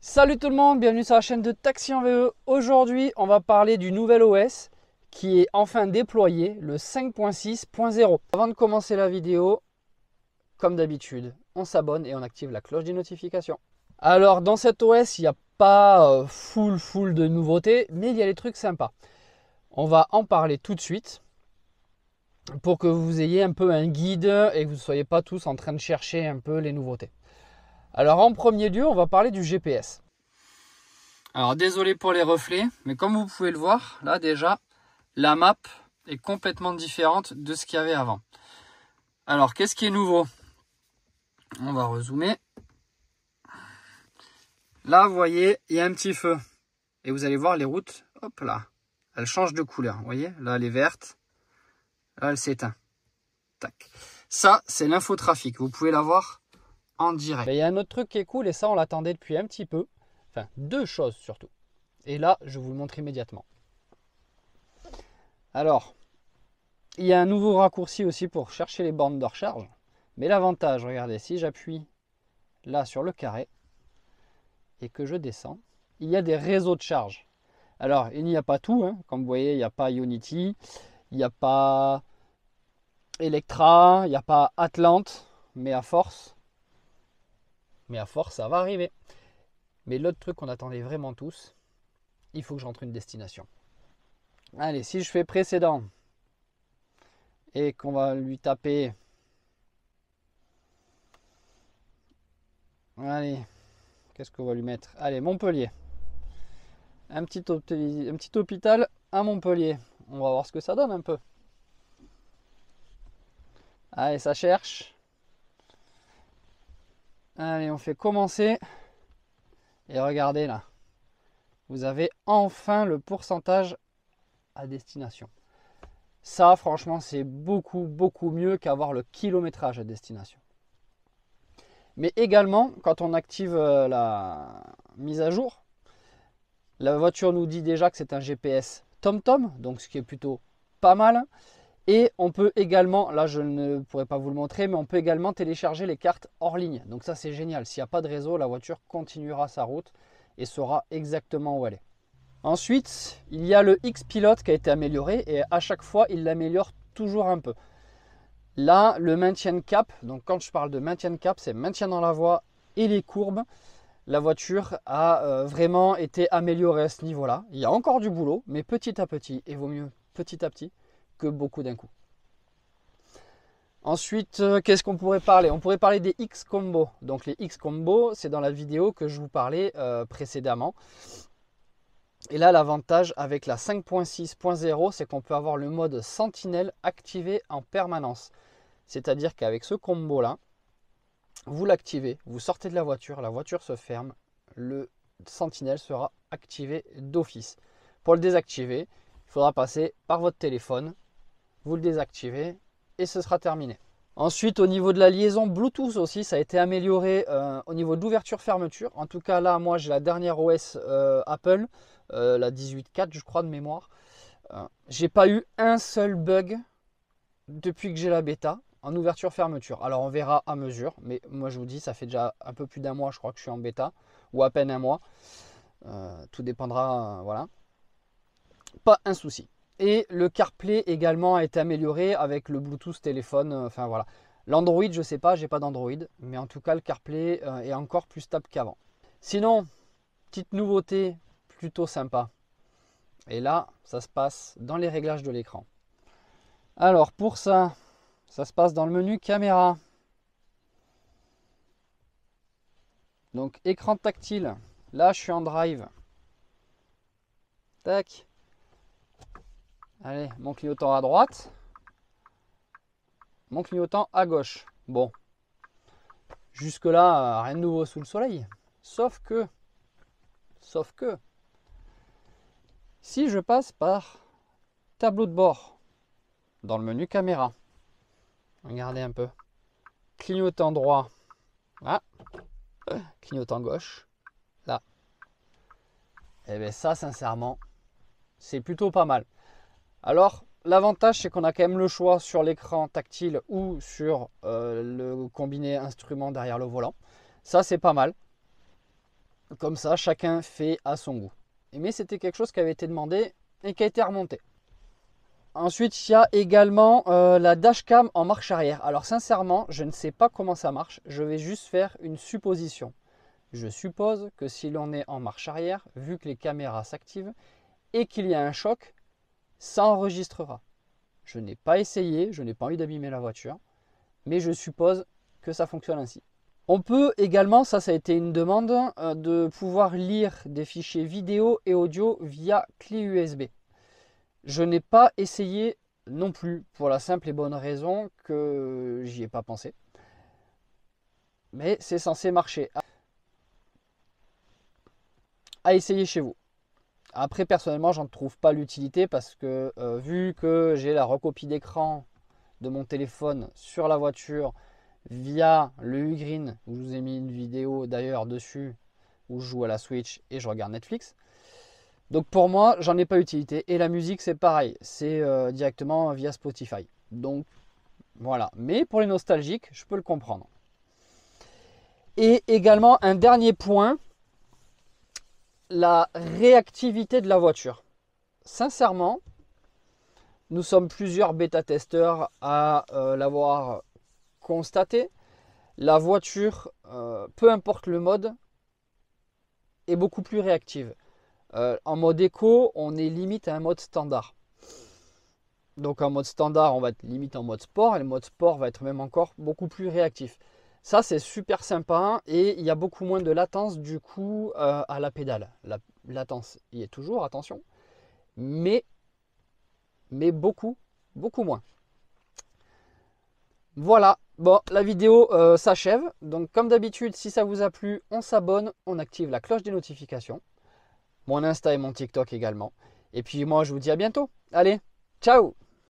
Salut tout le monde, bienvenue sur la chaîne de Taxi en VE. Aujourd'hui, on va parler du nouvel OS qui est enfin déployé, le 5.6.0. Avant de commencer la vidéo, comme d'habitude, on s'abonne et on active la cloche des notifications. Alors, dans cet OS, il n'y a pas full de nouveautés, mais il y a des trucs sympas. On va en parler tout de suite pour que vous ayez un peu un guide et que vous ne soyez pas tous en train de chercher un peu les nouveautés. Alors, en premier lieu, on va parler du GPS. Alors désolé pour les reflets, mais comme vous pouvez le voir, là déjà, la map est complètement différente de ce qu'il y avait avant. Alors qu'est-ce qui est nouveau? On va rezoomer. Là, vous voyez, il y a un petit feu. Et vous allez voir les routes, hop là, elles changent de couleur. Vous voyez, là elle est verte, là elle s'éteint. Tac. Ça, c'est l'infotrafic. Vous pouvez la voir en direct. Mais il y a un autre truc qui est cool, et ça on l'attendait depuis un petit peu. Enfin, deux choses surtout. Et là, je vous le montre immédiatement. Alors, il y a un nouveau raccourci aussi pour chercher les bornes de recharge. Mais l'avantage, regardez, si j'appuie là sur le carré et que je descends, il y a des réseaux de charge. Alors, il n'y a pas tout, hein. Comme vous voyez, il n'y a pas Ionity, il n'y a pas Electra, il n'y a pas Atlante, mais à force, ça va arriver. Mais l'autre truc qu'on attendait vraiment tous, il faut que j'entre une destination. Allez, si je fais précédent et qu'on va lui taper, allez, qu'est-ce qu'on va lui mettre? Allez, Montpellier. Un petit hôpital à Montpellier. On va voir ce que ça donne un peu. Allez, ça cherche. Allez, on fait commencer. Et regardez là. Vous avez enfin le pourcentage à destination. Ça, franchement, c'est beaucoup mieux qu'avoir le kilométrage à destination. Mais également, quand on active la mise à jour, la voiture nous dit déjà que c'est un GPS TomTom, donc ce qui est plutôt pas mal. Et on peut également, là je ne pourrais pas vous le montrer, mais on peut également télécharger les cartes hors ligne. Donc ça c'est génial. S'il n'y a pas de réseau, la voiture continuera sa route et saura exactement où elle est. Ensuite, il y a le X-Pilot qui a été amélioré et à chaque fois il l'améliore toujours un peu. Là, le maintien de cap, donc quand je parle de maintien de cap, c'est maintien dans la voie et les courbes. La voiture a vraiment été améliorée à ce niveau-là. Il y a encore du boulot, mais petit à petit, et vaut mieux petit à petit que beaucoup d'un coup. Ensuite, qu'est-ce qu'on pourrait parler? On pourrait parler des X-Combo. Donc les X-Combo, c'est dans la vidéo que je vous parlais précédemment. Et là, l'avantage avec la 5.6.0, c'est qu'on peut avoir le mode Sentinelle activé en permanence. C'est-à-dire qu'avec ce combo-là, vous l'activez, vous sortez de la voiture se ferme, le Sentinelle sera activé d'office. Pour le désactiver, il faudra passer par votre téléphone, vous le désactivez et ce sera terminé. Ensuite, au niveau de la liaison Bluetooth aussi, ça a été amélioré au niveau d'ouverture-fermeture. En tout cas, là, moi, j'ai la dernière OS Apple, la 18.4, je crois, de mémoire. J'ai pas eu un seul bug depuis que j'ai la bêta en ouverture-fermeture. Alors, on verra à mesure, mais moi, je vous dis, ça fait déjà un peu plus d'un mois, je crois que je suis en bêta, ou à peine un mois. Tout dépendra, voilà. Pas un souci. Et le CarPlay également a été amélioré avec le Bluetooth téléphone. Enfin voilà. L'Android, je ne sais pas, j'ai pas d'Android. Mais en tout cas, le CarPlay est encore plus stable qu'avant. Sinon, petite nouveauté plutôt sympa. Et là, ça se passe dans les réglages de l'écran. Alors pour ça, ça se passe dans le menu caméra. Donc écran tactile. Là, je suis en drive. Tac. Allez, mon clignotant à droite, mon clignotant à gauche. Bon, jusque-là, rien de nouveau sous le soleil. Sauf que, si je passe par tableau de bord, dans le menu caméra, regardez un peu, clignotant droit, là, clignotant gauche, là. Et bien ça, sincèrement, c'est plutôt pas mal. Alors, l'avantage, c'est qu'on a quand même le choix sur l'écran tactile ou sur le combiné instrument derrière le volant. Ça, c'est pas mal. Comme ça, chacun fait à son goût. Mais c'était quelque chose qui avait été demandé et qui a été remonté. Ensuite, il y a également la dashcam en marche arrière. Alors sincèrement, je ne sais pas comment ça marche. Je vais juste faire une supposition. Je suppose que si l'on est en marche arrière, vu que les caméras s'activent et qu'il y a un choc, ça enregistrera. Je n'ai pas essayé, je n'ai pas envie d'abîmer la voiture, mais je suppose que ça fonctionne ainsi. On peut également, ça a été une demande, de pouvoir lire des fichiers vidéo et audio via clé USB. Je n'ai pas essayé non plus, pour la simple et bonne raison que j'y ai pas pensé. Mais c'est censé marcher. À essayer chez vous. Après, personnellement, j'en trouve pas l'utilité parce que vu que j'ai la recopie d'écran de mon téléphone sur la voiture via le Ugreen, où je vous ai mis une vidéo d'ailleurs dessus où je joue à la Switch et je regarde Netflix. Donc pour moi, j'en ai pas utilité. Et la musique, c'est pareil, c'est directement via Spotify. Donc voilà. Mais pour les nostalgiques, je peux le comprendre. Et également un dernier point, la réactivité de la voiture. Sincèrement, nous sommes plusieurs bêta-testeurs à l'avoir constaté. La voiture, peu importe le mode, est beaucoup plus réactive. En mode éco, on est limite à un mode standard. Donc en mode standard, on va être limite en mode sport et le mode sport va être même encore beaucoup plus réactif. Ça, c'est super sympa et il y a beaucoup moins de latence du coup à la pédale. La latence y est toujours, attention, mais beaucoup moins. Voilà, bon, la vidéo s'achève. Donc comme d'habitude, si ça vous a plu, on s'abonne, on active la cloche des notifications. Mon Insta et mon TikTok également. Et puis moi, je vous dis à bientôt. Allez, ciao!